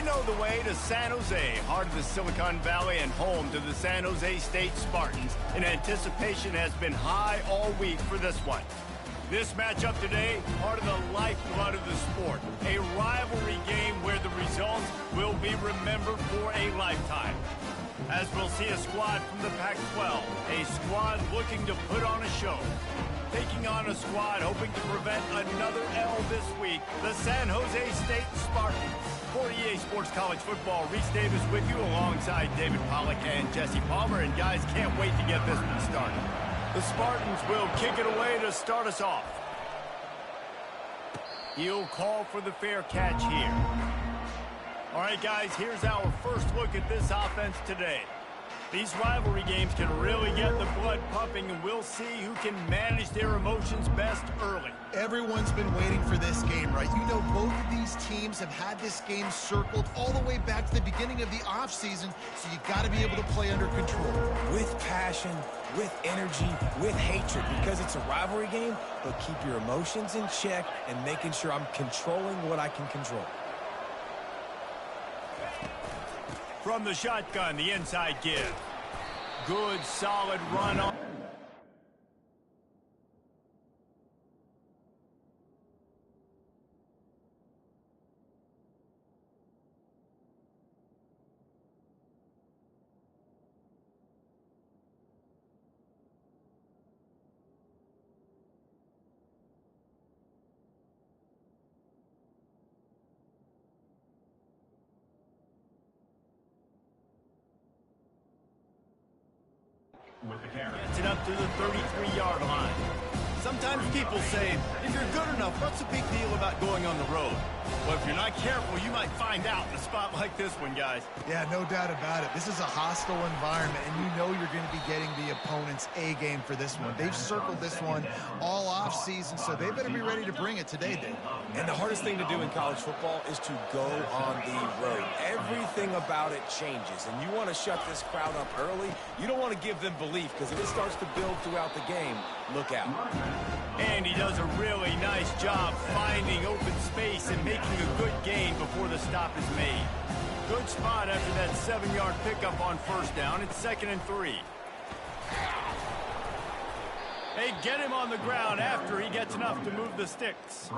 know the way to San Jose, heart of the Silicon Valley and home to the San Jose State Spartans, and anticipation has been high all week for this one. This matchup today, part of the lifeblood of the sport, a rivalry game where the results will be remembered for a lifetime. As we'll see a squad from the Pac-12, a squad looking to put on a show. Taking on a squad hoping to prevent another L this week, the San Jose State Spartans. For EA Sports College Football, Reese Davis with you alongside David Pollack and Jesse Palmer. And guys, can't wait to get this one started. The Spartans will kick it away to start us off. He'll call for the fair catch here. All right, guys, here's our first look at this offense today. These rivalry games can really get the blood pumping, and we'll see who can manage their emotions best early. Everyone's been waiting for this game, right? You know, both of these teams have had this game circled all the way back to the beginning of the offseason, so you got to be able to play under control. With passion, with energy, with hatred, because it's a rivalry game, but keep your emotions in check and making sure I'm controlling what I can control. From the shotgun, the inside give. Good, solid run on. With the carry. Gets it up to the 33-yard line. Sometimes people say, if you're good enough, what's the big deal about going on the road? Well, if you're not careful, you might find out in a spot like this one, guys. Yeah, no doubt about it. This is a hostile environment, and you know you're going to be getting the opponent's A-game for this one. They've circled this one all off-season, so they better be ready to bring it today, Dave. And the hardest thing to do in college football is to go on the road. Everything about it changes, and you want to shut this crowd up early. You don't want to give them belief, because if it starts to build throughout the game, look out. And he does a really nice job finding open space and making a good gain before the stop is made. Good spot after that 7-yard pickup on first down. It's 2nd and 3. They get him on the ground after he gets enough to move the sticks.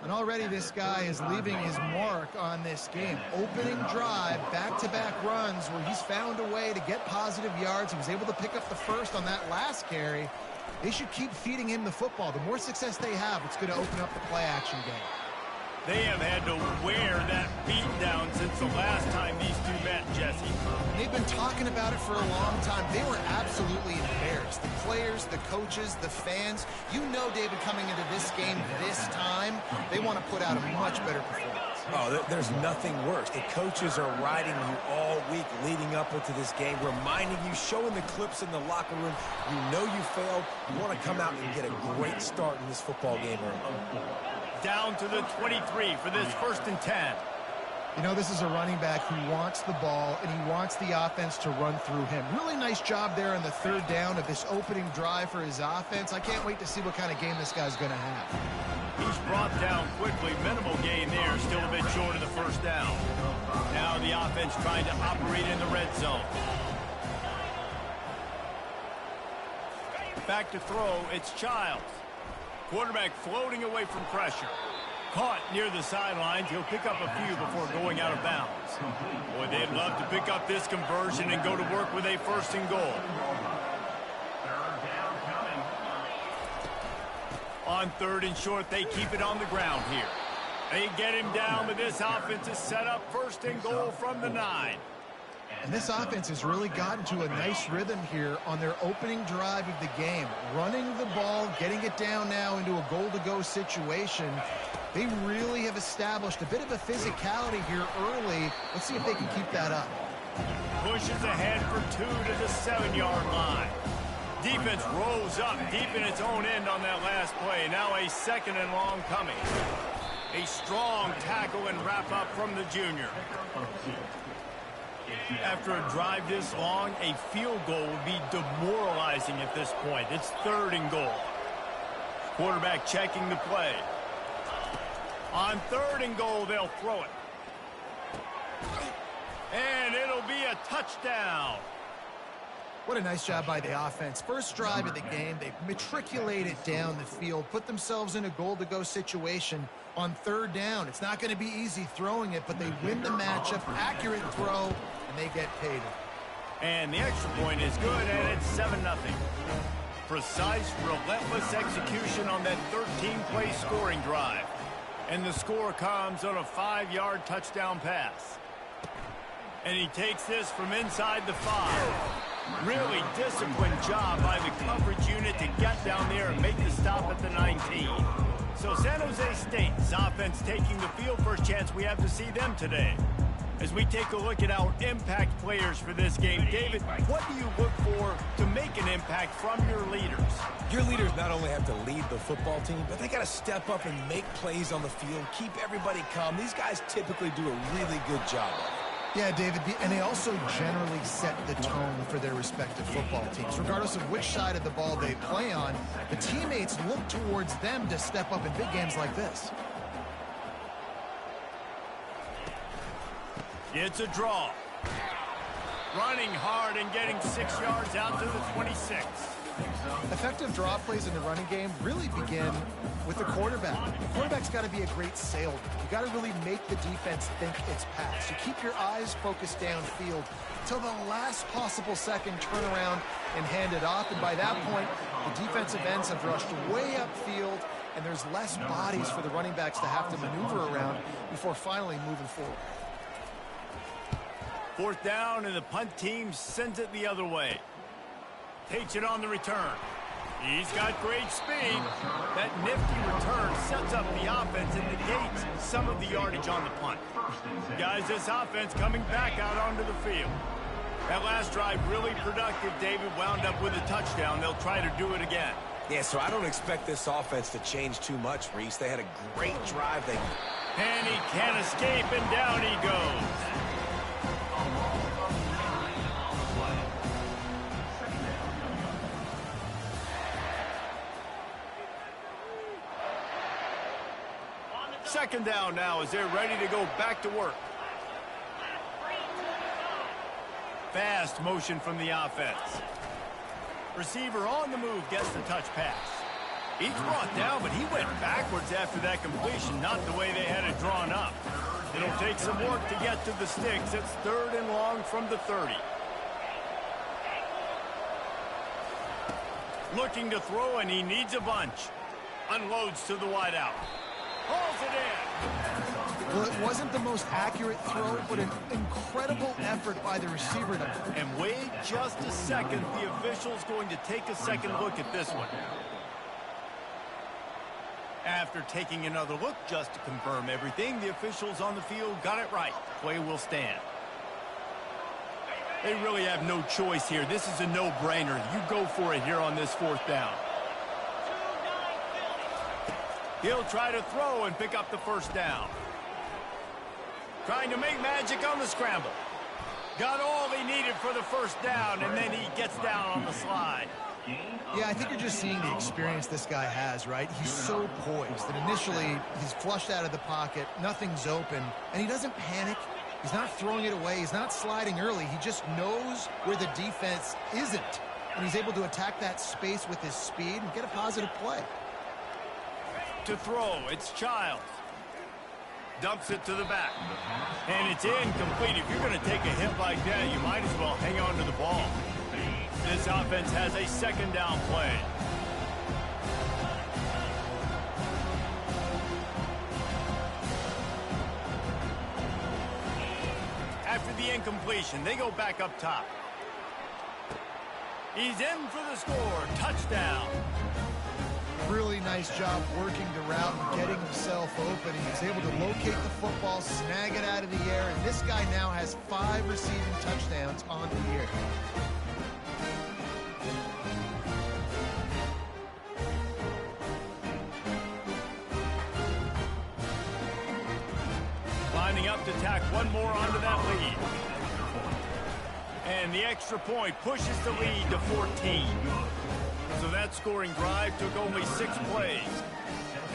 And already this guy is leaving his mark on this game. Opening drive, back-to-back runs where he's found a way to get positive yards. He was able to pick up the first on that last carry. They should keep feeding him the football. The more success they have, it's going to open up the play-action game. They have had to wear that beat down since the last time these two met, Jesse. They've been talking about it for a long time. They were absolutely embarrassed. The players, the coaches, the fans. You know, David, coming into this game this time, they want to put out a much better performance. Oh, there's nothing worse. The coaches are riding you all week leading up into this game, reminding you, showing the clips in the locker room. You know you failed. You want to come out and get a great start in this football game early. Down to the 23 for this 1st and 10. You know, this is a running back who wants the ball, and he wants the offense to run through him. Really nice job there on the 3rd down of this opening drive for his offense. I can't wait to see what kind of game this guy's going to have. He's brought down quickly. Minimal gain there. Still a bit short of the 1st down. Now the offense trying to operate in the red zone. Back to throw. It's Childs. Quarterback floating away from pressure. Caught near the sidelines. He'll pick up a few before going out of bounds. Boy, they'd love to pick up this conversion and go to work with a 1st and goal. On 3rd and short, they keep it on the ground here. They get him down, but this offense is set up 1st and goal from the 9. And this offense has really gotten to a nice rhythm here on their opening drive of the game. Running the ball, getting it down now into a goal-to-go situation. They really have established a bit of a physicality here early. Let's see if they can keep that up. Pushes ahead for 2 to the 7-yard line. Defense rolls up deep in its own end on that last play. Now a 2nd and long coming. A strong tackle and wrap up from the junior. After a drive this long, a field goal would be demoralizing at this point. It's 3rd and goal. Quarterback checking the play. On 3rd and goal, they'll throw it. And it'll be a touchdown. What a nice job by the offense. First drive of the game, they matriculated down the field, put themselves in a goal-to-go situation on third down. It's not going to be easy throwing it, but they win the matchup, accurate throw, and they get paid. And the extra point is good, and it's 7-0. Precise, relentless execution on that 13-play scoring drive. And the score comes on a 5-yard touchdown pass. And he takes this from inside the 5. Really disciplined job by the coverage unit to get down there and make the stop at the 19. So San Jose State's offense taking the field. First chance we have to see them today. As we take a look at our impact players for this game, David, what do you look for to make an impact from your leaders? Your leaders not only have to lead the football team, but they got to step up and make plays on the field, keep everybody calm. These guys typically do a really good job. Yeah, David, and they also generally set the tone for their respective football teams. Regardless of which side of the ball they play on, the teammates look towards them to step up in big games like this. It's a draw. Running hard and getting 6 yards out to the 26. Effective draw plays in the running game really begin with the quarterback. The quarterback's got to be a great salesman. You got to really make the defense think it's pass. You keep your eyes focused downfield till the last possible second, turn around and hand it off. And by that point, the defensive ends have rushed way upfield, and there's less bodies for the running backs to have to maneuver around before finally moving forward. Fourth down, and the punt team sends it the other way. Takes it on the return. He's got great speed. That nifty return sets up the offense and negates some of the yardage on the punt. Guys, this offense coming back out onto the field. That last drive really productive. David wound up with a touchdown. They'll try to do it again. Yeah, so I don't expect this offense to change too much, Reese. They had a great drive. And he can't escape, and down he goes. Second down now as they're ready to go back to work. Fast motion from the offense. Receiver on the move gets the touch pass. He's brought down, but he went backwards after that completion, not the way they had it drawn up. It'll take some work to get to the sticks. It's 3rd and long from the 30. Looking to throw, and he needs a bunch. Unloads to the wideout. Hauls it in. Well, it wasn't the most accurate throw, but an incredible effort by the receiver. And wait just a second. The official's going to take a second look at this one. After taking another look just to confirm everything, the officials on the field got it right. Play will stand. They really have no choice here. This is a no-brainer. You go for it here on this 4th down. He'll try to throw and pick up the first down. Trying to make magic on the scramble. Got all he needed for the first down, and then he gets down on the slide. Yeah, I think you're just seeing the experience this guy has, right? He's so poised that initially he's flushed out of the pocket, nothing's open, and he doesn't panic. He's not throwing it away. He's not sliding early. He just knows where the defense isn't, and he's able to attack that space with his speed and get a positive play. To throw, it's Childs. Dumps it to the back. And it's incomplete. If you're going to take a hit like that, you might as well hang on to the ball. This offense has a second down play. After the incompletion, they go back up top. He's in for the score. Touchdown. Really nice job working the route and getting himself open. He was able to locate the football, snag it out of the air, and this guy now has 5 receiving touchdowns on the year. Lining up to tack one more onto that lead. And the extra point pushes the lead to 14. So that scoring drive took only 6 plays.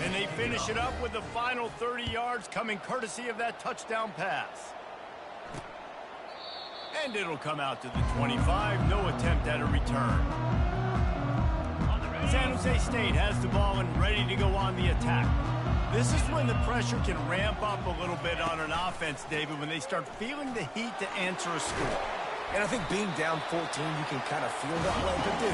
And they finish it up with the final 30 yards coming courtesy of that touchdown pass. And it'll come out to the 25. No attempt at a return. San Jose State has the ball and ready to go on the attack. This is when the pressure can ramp up a little bit on an offense, David, when they start feeling the heat to answer a score. And I think being down 14, you can kind of feel that way. But, dude,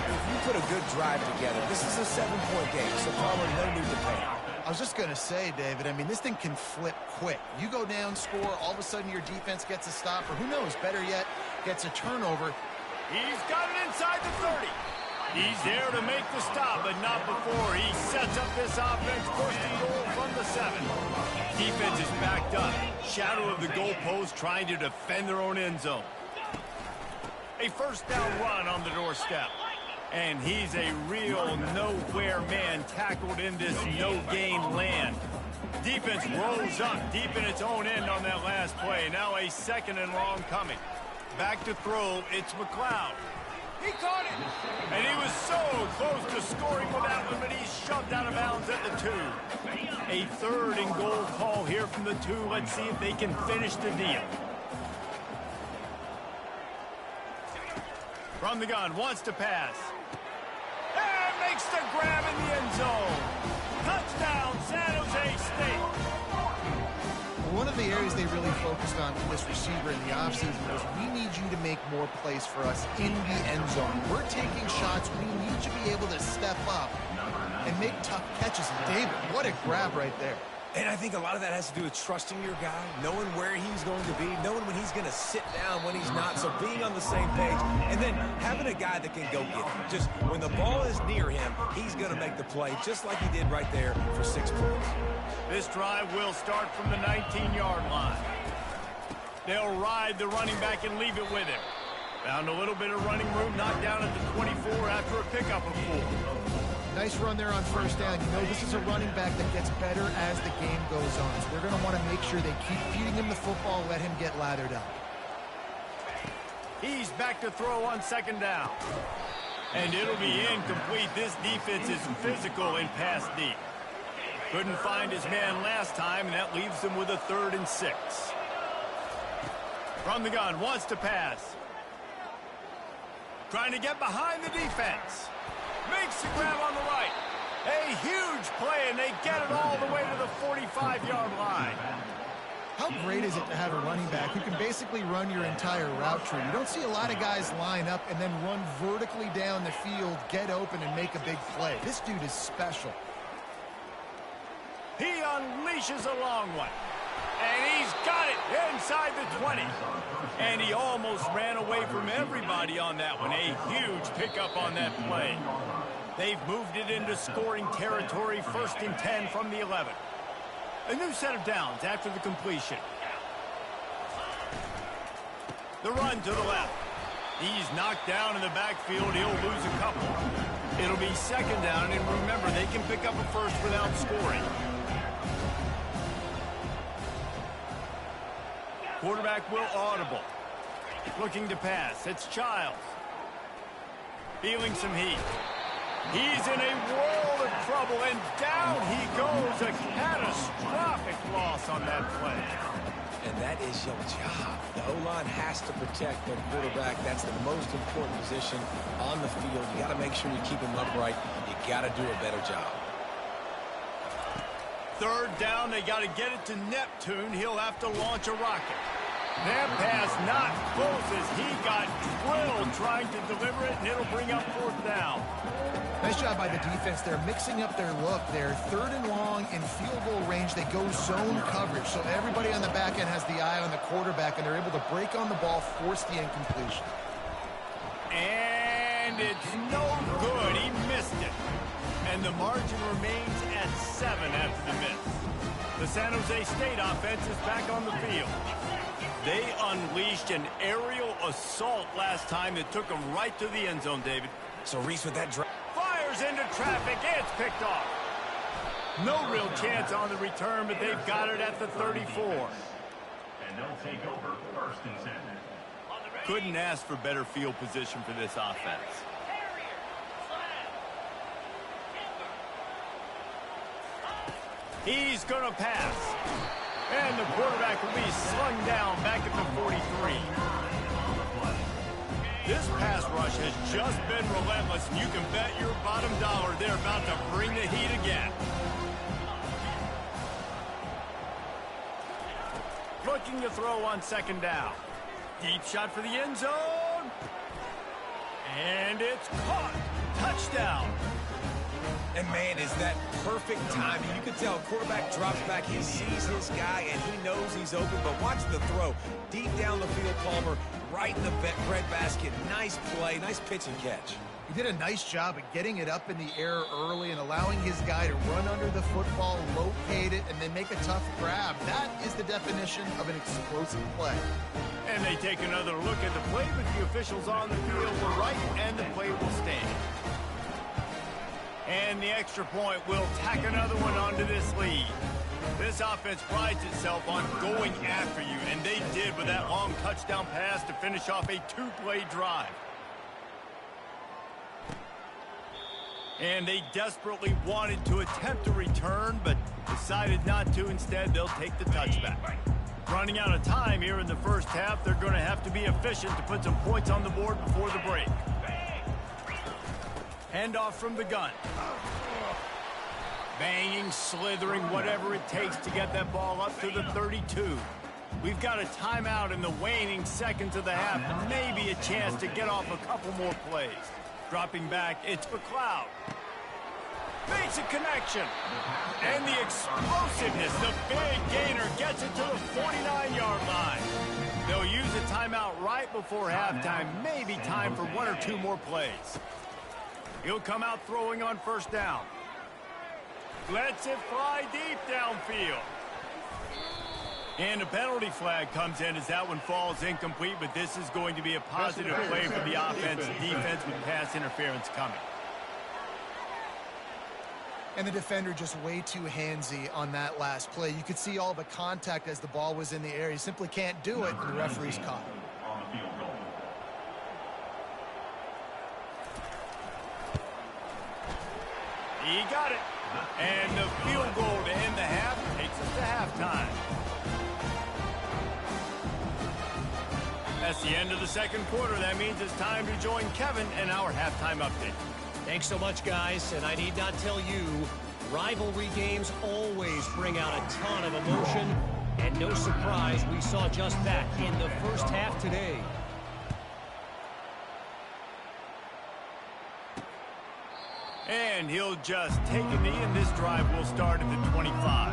if you put a good drive together, this is a 7-point game, so probably no need to panic. I was just going to say, David, I mean, this thing can flip quick. You go down, score, all of a sudden your defense gets a stop, or who knows, better yet, gets a turnover. He's got it inside the 30. He's there to make the stop, but not before he sets up this offense, first and goal from the 7. Defense is backed up. Shadow of the goalpost trying to defend their own end zone. A first down run on the doorstep. And he's a real nowhere man tackled in this no-gain land. Defense rolls up deep in its own end on that last play. Now a 2nd and long coming. Back to throw, it's McLeod. He caught it! And he was so close to scoring with that one, but he's shoved out of bounds at the 2. A 3rd and goal call here from the 2. Let's see if they can finish the deal. From the gun, wants to pass. And makes the grab in the end zone. Touchdown, San Jose State. One of the areas they really focused on for this receiver in the offseason was, we need you to make more plays for us in the end zone. We're taking shots. We need you to be able to step up and make tough catches. And David, what a grab right there. And I think a lot of that has to do with trusting your guy, knowing where he's going to be, knowing when he's going to sit down, when he's not, so being on the same page, and then having a guy that can go get it. Just when the ball is near him, he's going to make the play, just like he did right there for 6 points. This drive will start from the 19-yard line. They'll ride the running back and leave it with him. Found a little bit of running room, knocked down at the 24 after a pickup of 4. Nice run there on first down. You know, this is a running back that gets better as the game goes on. So they're going to want to make sure they keep feeding him the football, let him get lathered up. He's back to throw on 2nd down. And it'll be incomplete. This defense is physical and pass deep. Couldn't find his man last time, and that leaves him with a 3rd and 6. From the gun, wants to pass. Trying to get behind the defense. Makes the grab on the right. A huge play, and they get it all the way to the 45-yard line. How great is it to have a running back who can basically run your entire route tree? You don't see a lot of guys line up and then run vertically down the field, get open, and make a big play. This dude is special. He unleashes a long one. And he's got it inside the 20. And he almost ran away from everybody on that one. A huge pickup on that play. They've moved it into scoring territory, 1st and 10 from the 11. A new set of downs after the completion. The run to the left. He's knocked down in the backfield. He'll lose a couple. It'll be 2nd down, and remember, they can pick up a 1st without scoring. Quarterback will audible. Looking to pass. It's Childs. Feeling some heat. He's in a world of trouble, and down he goes. A catastrophic loss on that play. And that is your job. The O-line has to protect their quarterback. That's the most important position on the field. You got to make sure you keep him upright. You got to do a better job. 3rd down, they got to get it to Neptune. He'll have to launch a rocket. That pass not close as he got drilled trying to deliver it, and it'll bring up 4th down. Nice job by the defense. They're mixing up their look. They're 3rd and long in field goal range. They go zone coverage, so everybody on the back end has the eye on the quarterback, and they're able to break on the ball, force the incompletion. And it's no good. He missed it. And the margin remains at 7 after the miss. The San Jose State offense is back on the field. They unleashed an aerial assault last time that took them right to the end zone, David. So Reese with that drive. Fires into traffic. It's picked off. No real chance on the return, but they've got it at the 34. And they'll take over 1st and 10. Couldn't ask for better field position for this offense. He's going to pass. And the quarterback will be slung down back at the 43. rush has just been relentless, and you can bet your bottom dollar they're about to bring the heat again. Looking to throw on second down. Deep shot for the end zone. And it's caught. Touchdown. And, man, is that perfect timing. You can tell quarterback drops back. He sees his guy, and he knows he's open. But watch the throw. Deep down the field, Palmer, right in the breadbasket. Nice play, nice pitch and catch. He did a nice job of getting it up in the air early and allowing his guy to run under the football, locate it, and then make a tough grab. That is the definition of an explosive play. And they take another look at the play, but the officials on the field were right, and the play will stand. And the extra point will tack another one onto this lead. This offense prides itself on going after you, and they did with that long touchdown pass to finish off a two-play drive. And they desperately wanted to attempt a return, but decided not to. Instead, they'll take the touchback. Running out of time here in the first half, they're going to have to be efficient to put some points on the board before the break. Handoff from the gun. Banging, slithering, whatever it takes to get that ball up to the 32. We've got a timeout in the waning seconds of the half, and maybe a chance to get off a couple more plays. Dropping back, it's McLeod. Makes a connection. And the explosiveness, the big gainer gets it to the 49-yard line. They'll use a timeout right before halftime, maybe time for one or two more plays. He'll come out throwing on first down. Lets it fly deep downfield. And a penalty flag comes in as that one falls incomplete, but this is going to be a positive play for the offense. Defense with pass interference coming. And the defender just way too handsy on that last play. You could see all the contact as the ball was in the air. He simply can't do it, and the referee's caught him. He got it. And the field goal to end the half takes us to halftime. That's the end of the second quarter. That means it's time to join Kevin in our halftime update. Thanks so much, guys. And I need not tell you, rivalry games always bring out a ton of emotion. And no surprise, we saw just that in the first half today. And he'll just take a knee, and this drive will start at the 25.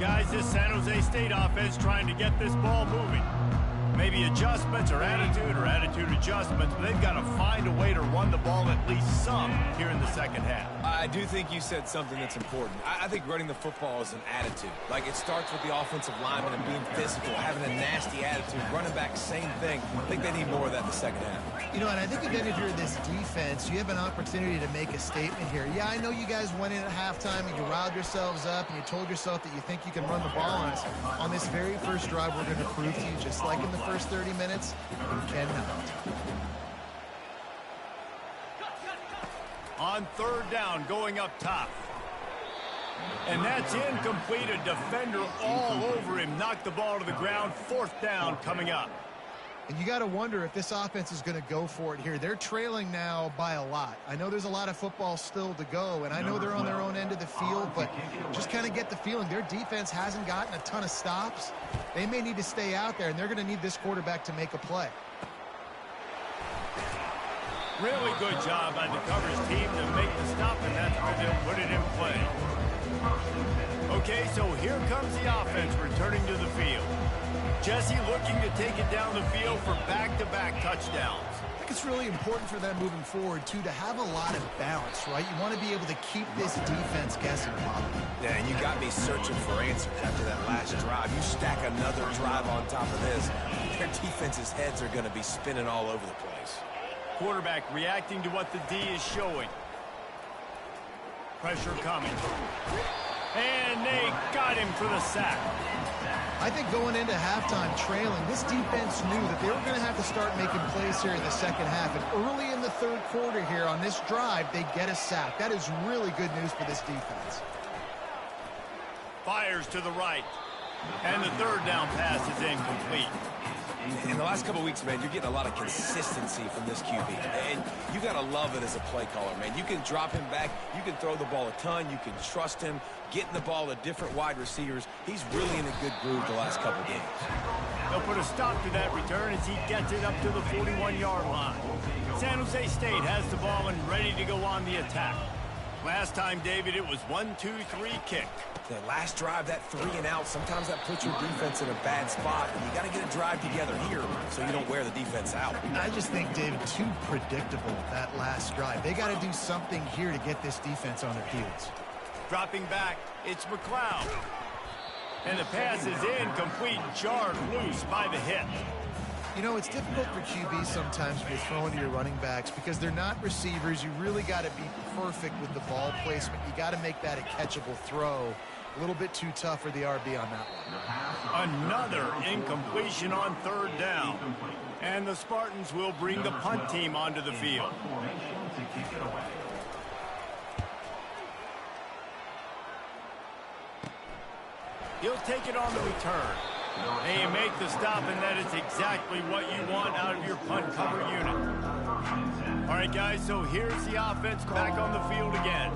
Guys, this San Jose State offense trying to get this ball moving. Maybe adjustments or attitude adjustments, but they've got to find a way to run the ball at least some here in the second half. I do think you said something that's important. I think running the football is an attitude. Like, it starts with the offensive lineman and being physical, having a nasty attitude. Running back, same thing. I think they need more of that in the second half. You know, and I think again, if you're this defense, you have an opportunity to make a statement here. Yeah, I know you guys went in at halftime and you riled yourselves up and you told yourself that you think you can run the ball on us. On this very first drive, we're going to prove to you, just like in the first 30 minutes, you cannot. On third down, going up top. And that's incomplete. A defender all over him. Knocked the ball to the ground. Fourth down coming up. And you got to wonder if this offense is going to go for it here. They're trailing now by a lot. I know there's a lot of football still to go, and I know they're on their own end of the field, but just kind of get the feeling their defense hasn't gotten a ton of stops. They may need to stay out there, and they're going to need this quarterback to make a play. Really good job by the coverage team to make the stop, and that's where they'll put it in play. Okay, so here comes the offense returning to the field. Jesse looking to take it down the field for back-to-back touchdowns. I think it's really important for them moving forward, too, to have a lot of balance, right? You want to be able to keep this defense guessing, Bob. Yeah, and you got me searching for answers after that last drive. You stack another drive on top of this, their defense's heads are going to be spinning all over the place. Quarterback reacting to what the D is showing. Pressure coming. And they got him for the sack. I think going into halftime trailing, this defense knew that they were going to have to start making plays here in the second half. And early in the third quarter here on this drive, they get a sack. That is really good news for this defense. Fires to the right. And the third down pass is incomplete. In the last couple of weeks, man, you're getting a lot of consistency from this QB. And you got to love it as a play caller, man. You can drop him back. You can throw the ball a ton. You can trust him, getting the ball to different wide receivers. He's really in a good groove the last couple games. They'll put a stop to that return as he gets it up to the 41-yard line. San Jose State has the ball and ready to go on the attack. Last time, David, it was 1-2-3 kick. The last drive, that 3-and-out, sometimes that puts your defense in a bad spot. And you got to get a drive together here so you don't wear the defense out. I just think, David, too predictable, that last drive. They got to do something here to get this defense on their heels. Dropping back, it's McLeod. And the pass is incomplete, jarred loose by the hit. You know, it's difficult for QBs sometimes when you're throwing to your running backs because they're not receivers. You really got to be perfect with the ball placement. You got to make that a catchable throw. A little bit too tough for the RB on that one. Another incompletion on third down. And the Spartans will bring the punt team onto the field. He'll take it on the return. They make the stop, and that is exactly what you want out of your punt cover unit. All right, guys, so here's the offense back on the field again.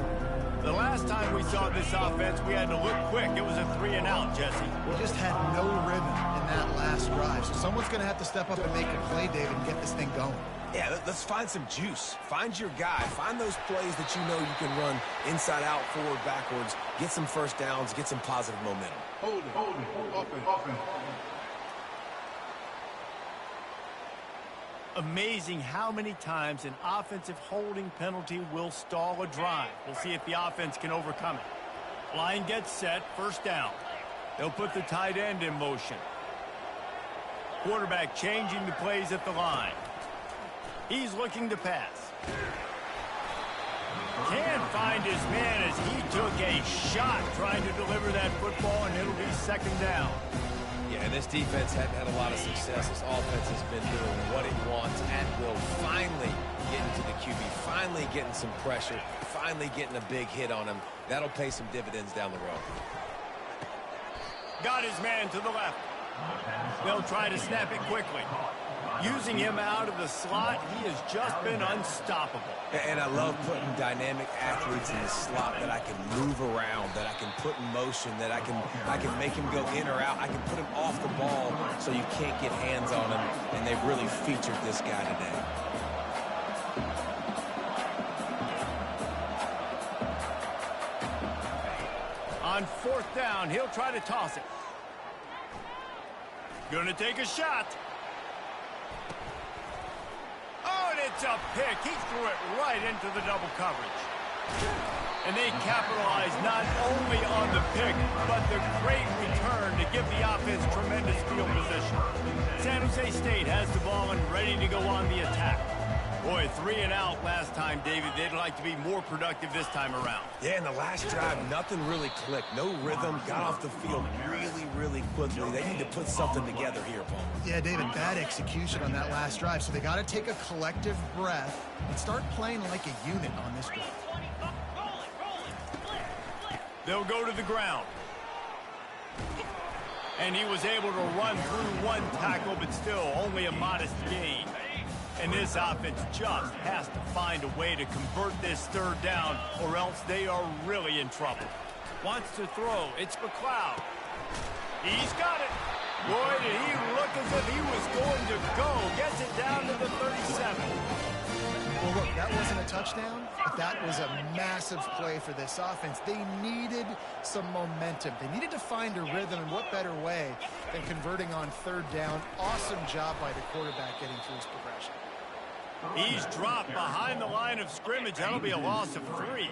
The last time we saw this offense, we had to look quick. It was a 3-and-out, Jesse. We just had no rhythm in that last drive, so someone's going to have to step up and make a play, David, and get this thing going. Yeah, let's find some juice. Find your guy. Find those plays that you know you can run inside out, forward, backwards, get some first downs, get some positive momentum. Hold it, open. Amazing how many times an offensive holding penalty will stall a drive. We'll see if the offense can overcome it. Line gets set, first down. They'll put the tight end in motion. Quarterback changing the plays at the line. He's looking to pass. Can't find his man as he took a shot trying to deliver that football, and it'll be second down. Yeah, and this defense hadn't had a lot of success. This offense has been doing what it wants at will. Finally getting to the QB, finally getting some pressure, finally getting a big hit on him. That'll pay some dividends down the road. Got his man to the left. They'll try to snap it quickly. Using him out of the slot, he has just been unstoppable. And I love putting dynamic athletes in the slot that I can move around, that I can put in motion, that I can make him go in or out. I can put him off the ball so you can't get hands on him, and they've really featured this guy today. On fourth down, he'll try to toss it. Gonna take a shot. Oh, and it's a pick. He threw it right into the double coverage. And they capitalize not only on the pick, but the great return to give the offense tremendous field position. San Jose State has the ball and ready to go on the attack. Boy, 3-and-out last time, David. They'd like to be more productive this time around. Yeah, in the last drive, nothing really clicked. No rhythm, got off the field really quickly. They need to put something together here, Paul. Yeah, David, bad execution on that last drive, so they got to take a collective breath and start playing like a unit on this drive. They'll go to the ground. And he was able to run through one tackle, but still only a modest gain. And this offense just has to find a way to convert this third down, or else they are really in trouble. Wants to throw. It's McLeod. He's got it. Boy, did he look as if he was going to go. Gets it down to the 37. Well, look, that wasn't a touchdown, but that was a massive play for this offense. They needed some momentum. They needed to find a rhythm, and what better way than converting on third down. Awesome job by the quarterback getting through his progression. He's dropped behind the line of scrimmage. That'll be a loss of 3.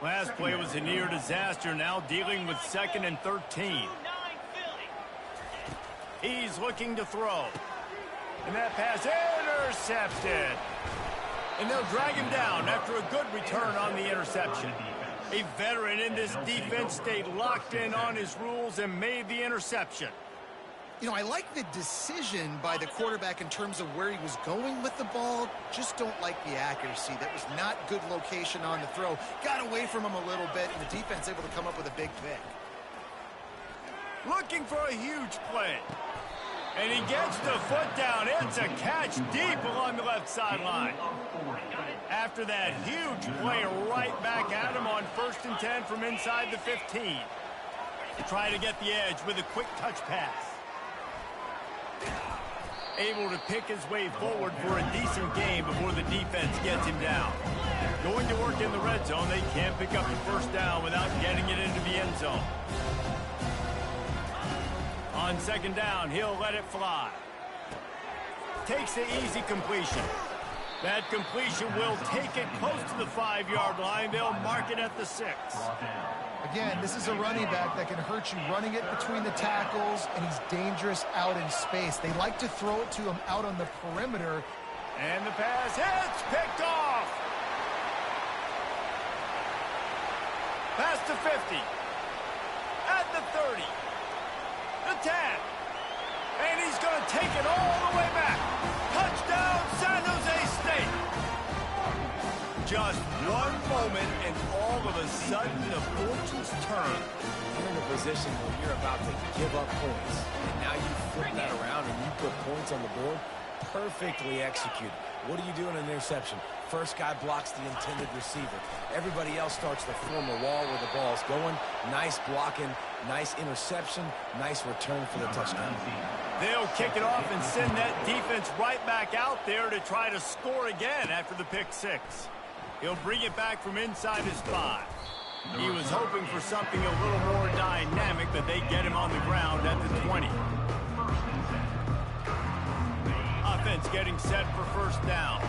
Last play was a near disaster, now dealing with 2nd and 13. He's looking to throw. And that pass intercepted. And they'll drag him down after a good return on the interception. A veteran in this defense stayed locked in on his rules and made the interception. You know, I like the decision by the quarterback in terms of where he was going with the ball. Just don't like the accuracy. That was not good location on the throw. Got away from him a little bit, and the defense able to come up with a big pick. Looking for a huge play. And he gets the foot down. It's a catch deep along the left sideline. After that huge play right back at him on 1st and 10 from inside the 15. Try to get the edge with a quick touch pass. Able to pick his way forward for a decent game before the defense gets him down. Going to work in the red zone, they can't pick up the first down without getting it into the end zone. On 2nd down, he'll let it fly. Takes the easy completion. That completion will take it close to the 5-yard line. They'll mark it at the 6. Again, this is a running back that can hurt you running it between the tackles, and he's dangerous out in space. They like to throw it to him out on the perimeter. And the pass hits, picked off. Past the 50. At the 30. The 10. And he's going to take it all the way back. Touchdown, San Jose State. Just one moment, and all of a sudden, the fortunes turn. You're in a position where you're about to give up points. And now you flip that around and you put points on the board. Perfectly executed. What do you do in an interception? First guy blocks the intended receiver. Everybody else starts to form a wall where the ball's going. Nice blocking, nice interception, nice return for the touchdown. They'll kick it off and send that defense right back out there to try to score again after the pick 6. He'll bring it back from inside his 5. He was hoping for something a little more dynamic, but they get him on the ground at the 20. Offense getting set for 1st down.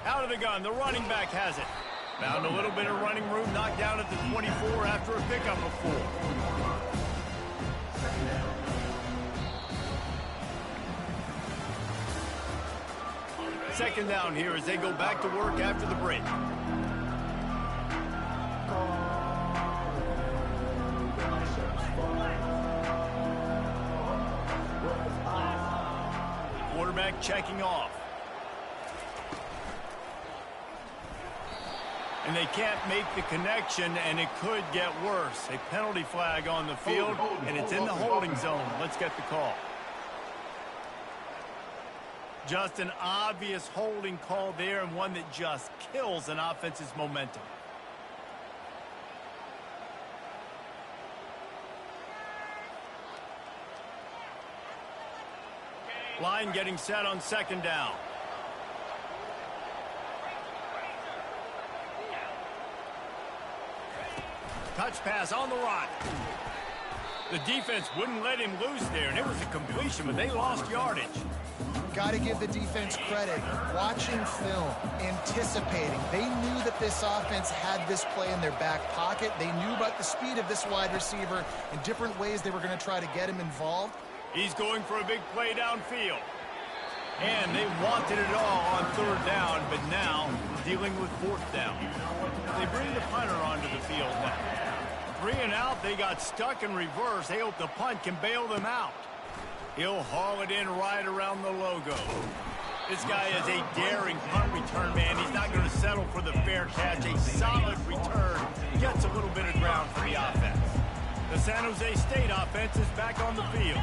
Out of the gun, the running back has it. Found a little bit of running room, knocked down at the 24 after a pickup of 4. Second down here as they go back to work after the break. Quarterback checking off. And they can't make the connection, and it could get worse. A penalty flag on the field, and it's in the holding zone. Let's get the call. Just an obvious holding call there, and one that just kills an offense's momentum. Line getting set on 2nd down. Touch pass on the run. The defense wouldn't let him loose there, and it was a completion, but they lost yardage. Got to give the defense credit. Watching film, anticipating. They knew that this offense had this play in their back pocket. They knew about the speed of this wide receiver and different ways they were going to try to get him involved. He's going for a big play downfield. And they wanted it all on 3rd down, but now dealing with 4th down. They bring the punter onto the field now. 3 and out, they got stuck in reverse. They hope the punt can bail them out. He'll haul it in right around the logo. This guy is a daring punt return man. He's not going to settle for the fair catch. A solid return. Gets a little bit of ground for the offense. The San Jose State offense is back on the field.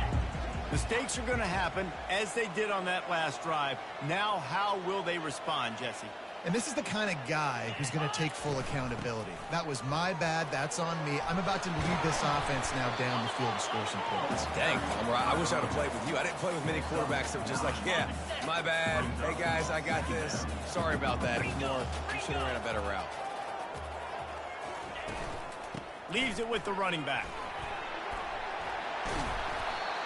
Mistakes are going to happen, as they did on that last drive. Now, how will they respond, Jesse? And this is the kind of guy who's going to take full accountability. That was my bad. That's on me. I'm about to lead this offense now down the field to score some points. Dang, I wish I would have played with you. I didn't play with many quarterbacks that were just like, yeah, my bad. Hey, guys, I got this. Sorry about that. It's more, you should have ran a better route. Leaves it with the running back.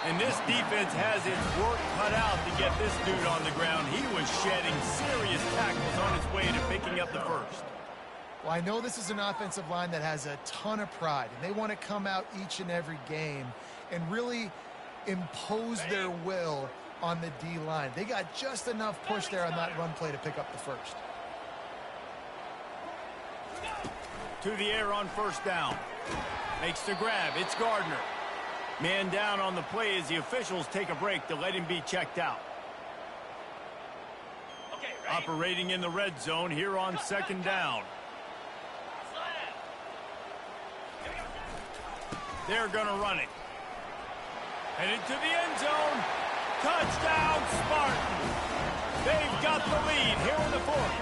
And this defense has its work cut out to get this dude on the ground. He was shedding serious tackles on his way to picking up the 1st. Well, I know this is an offensive line that has a ton of pride, and they want to come out each and every game and really impose their will on the D-line. They got just enough push there on that run play to pick up the 1st. To the air on 1st down. Makes the grab. It's Gardner. Man down on the play as the officials take a break to let him be checked out. Okay, operating in the red zone here on 2nd down. They're going to run it. Headed to the end zone. Touchdown, Spartans. They've got the lead here in the fourth.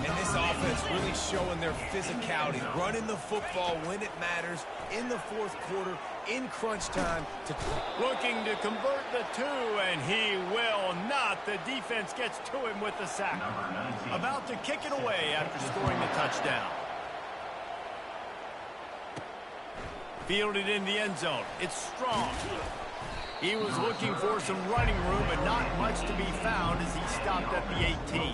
And this offense really showing their physicality, running the football when it matters in the fourth quarter, in crunch time. Looking to convert the two, and he will not. The defense gets to him with the sack. About to kick it away after scoring the touchdown. Fielded in the end zone. It's Strong. He was looking for some running room, but not much to be found as he stopped at the 18.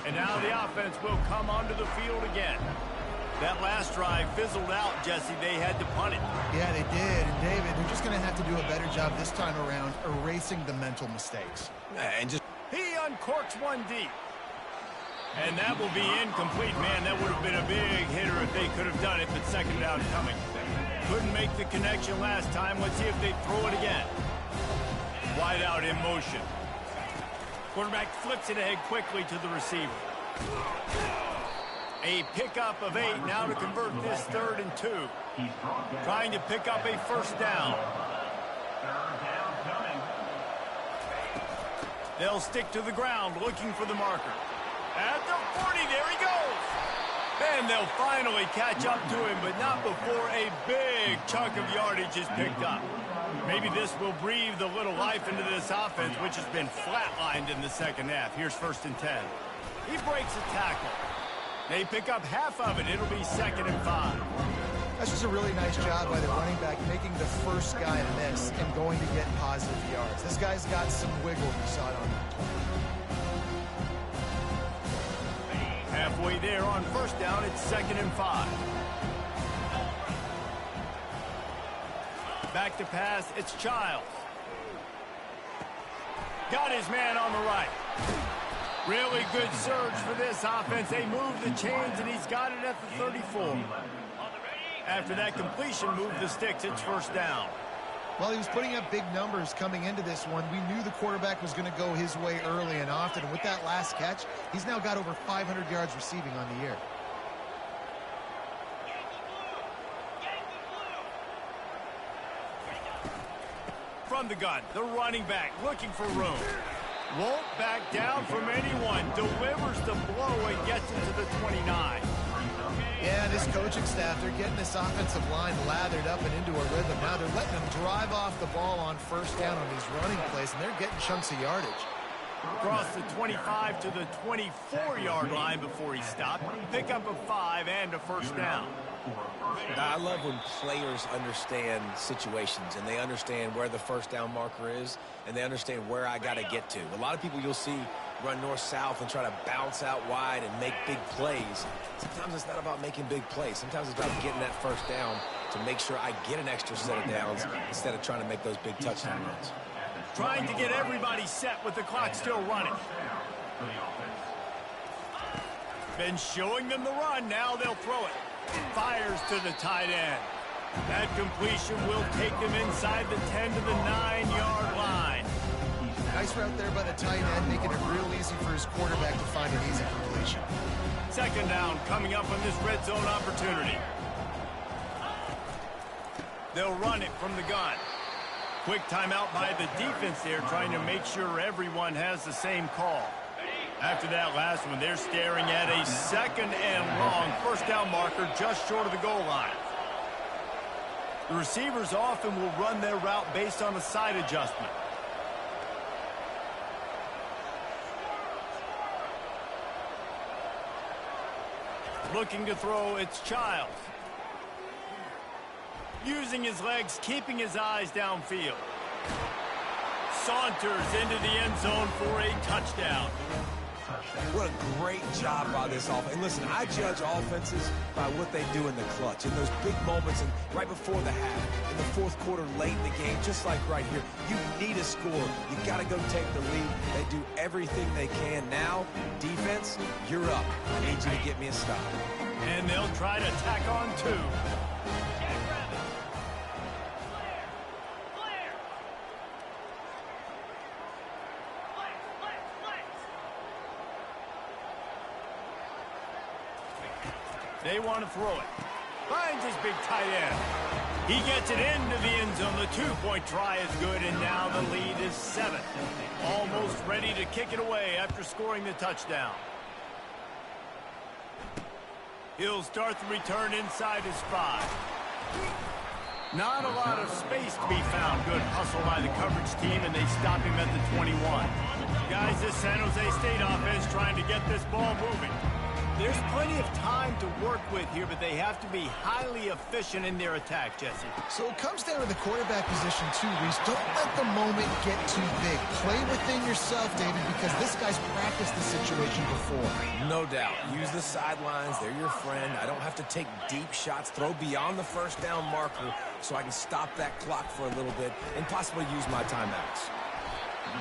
And now the offense will come onto the field again. That last drive fizzled out, Jesse. They had to punt it. Yeah, they did. And David, they're just going to have to do a better job this time around erasing the mental mistakes. He uncorks one deep. And that will be incomplete. Man, that would have been a big hitter if they could have done it, but second down coming. Couldn't make the connection last time. Let's see if they throw it again. Wide out in motion. Quarterback flips it ahead quickly to the receiver. A pickup of 8 now to convert this 3rd and 2. Trying to pick up a first down. They'll stick to the ground looking for the marker. At the 40, there he goes. And they'll finally catch up to him, but not before a big chunk of yardage is picked up. Maybe this will breathe a little life into this offense, which has been flatlined in the second half. Here's 1st and 10. He breaks a tackle. They pick up half of it. It'll be 2nd and 5. That's just a really nice job by the running back, making the first guy to miss and going to get positive yards. This guy's got some wiggle. You saw it on that play. Halfway there on 1st down, it's 2nd and 5. Back to pass, it's Childs. Got his man on the right. Really good surge for this offense. They move the chains, and he's got it at the 34. After that completion, move the sticks, it's 1st down. Well, he was putting up big numbers coming into this one. We knew the quarterback was going to go his way early and often. And with that last catch, he's now got over 500 yards receiving on the year. From the gun, the running back looking for room. Won't back down from anyone. Delivers the blow and gets it to the 29. Yeah, this coaching staff, they're getting this offensive line lathered up and into a rhythm. Now they're letting them drive off the ball on 1st down on these running plays, and they're getting chunks of yardage. Across the 25 to the 24-yard line before he stopped. Pick up a 5 and a 1st down. I love when players understand situations and they understand where the 1st down marker is and they understand where I got to get to. A lot of people you'll see run north-south and try to bounce out wide and make big plays. Sometimes it's not about making big plays. Sometimes it's about getting that 1st down to make sure I get an extra set of downs instead of trying to make those big touchdown runs. Trying to get everybody set with the clock still running. Been showing them the run. Now they'll throw it. Fires to the tight end. That completion will take them inside the 10 to the 9-yard line. Nice route there by the tight end, making it real easy for his quarterback to find an easy completion. 2nd down coming up on this red zone opportunity. They'll run it from the gun. Quick timeout by the defense there, trying to make sure everyone has the same call. After that last one, they're staring at a 2nd and long 1st down marker just short of the goal line. The receivers often will run their route based on a side adjustment. Looking to throw, it's Childs. Using his legs, keeping his eyes downfield. Saunters into the end zone for a touchdown. What a great job by this offense. And listen, I judge offenses by what they do in the clutch, in those big moments and right before the half, in the 4th quarter, late in the game, just like right here. You need a score. You got to go take the lead. They do everything they can. Now, defense, you're up. I need you to get me a stop. And they'll try to tack on 2. They want to throw it. Finds his big tight end. He gets it into the end zone. The two-point try is good, and now the lead is 7. Almost ready to kick it away after scoring the touchdown. He'll start the return inside his 5. Not a lot of space to be found. Good hustle by the coverage team, and they stop him at the 21. Guys, this San Jose State offense trying to get this ball moving. There's plenty of time to work with here, but they have to be highly efficient in their attack, Jesse. So it comes down to the quarterback position too, Reese. Don't let the moment get too big. Play within yourself, David, because this guy's practiced the situation before. No doubt. Use the sidelines. They're your friend. I don't have to take deep shots, throw beyond the first down marker so I can stop that clock for a little bit and possibly use my timeouts.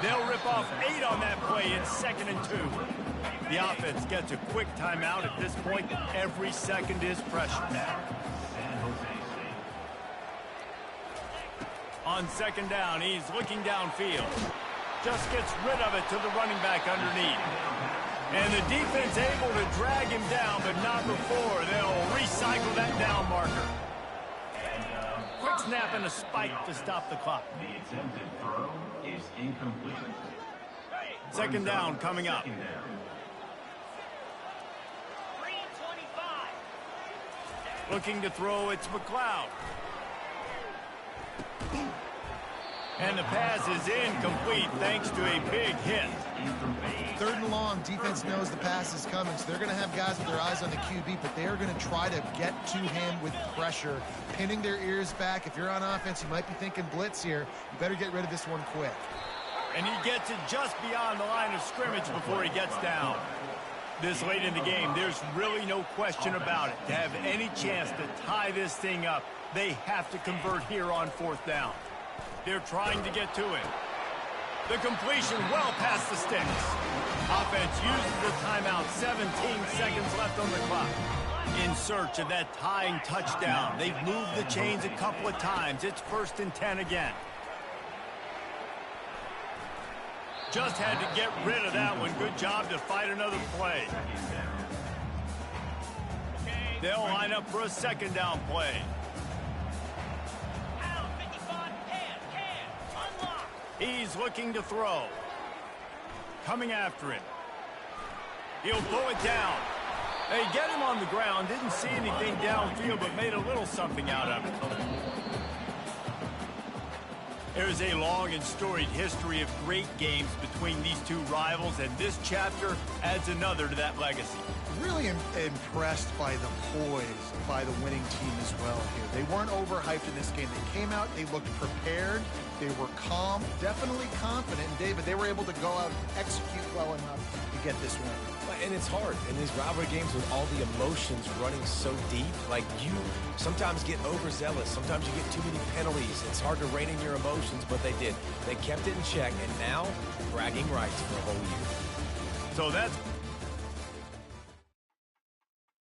They'll rip off 8 on that play in 2nd and 2. The offense gets a quick timeout. At this point, every second is precious. On 2nd down, he's looking downfield. Just gets rid of it to the running back underneath. And the defense able to drag him down, but not before they'll recycle that down marker. Quick snap and a spike to stop the clock. The attempted throw is incomplete. 2nd down coming up. Looking to throw, it's McLeod. And the pass is incomplete thanks to a big hit. 3rd and long, defense knows the pass is coming, so they're going to have guys with their eyes on the QB, but they are going to try to get to him with pressure, pinning their ears back. If you're on offense, you might be thinking blitz here. You better get rid of this one quick. And he gets it just beyond the line of scrimmage before he gets down. This late in the game, there's really no question about it. To have any chance to tie this thing up, they have to convert here on 4th down. They're trying to get to it. The completion well past the sticks. Offense uses the timeout. 17 seconds left on the clock. In search of that tying touchdown. They've moved the chains a couple of times. It's 1st and 10 again. Just had to get rid of that one. Good job to fight another play. They'll line up for a 2nd down play. He's looking to throw. Coming after him. He'll throw it down. They get him on the ground. Didn't see anything downfield, but made a little something out of it. There's a long and storied history of great games between these two rivals, and this chapter adds another to that legacy. Really impressed by the poise by the winning team as well here. They weren't overhyped in this game. They came out, they looked prepared, they were calm, definitely confident. And David, they were able to go out and execute well enough to get this win. And it's hard in these rivalry games with all the emotions running so deep. Like, you sometimes get overzealous. Sometimes you get too many penalties. It's hard to rein in your emotions, but they did. They kept it in check, and now bragging rights for a whole year. So that's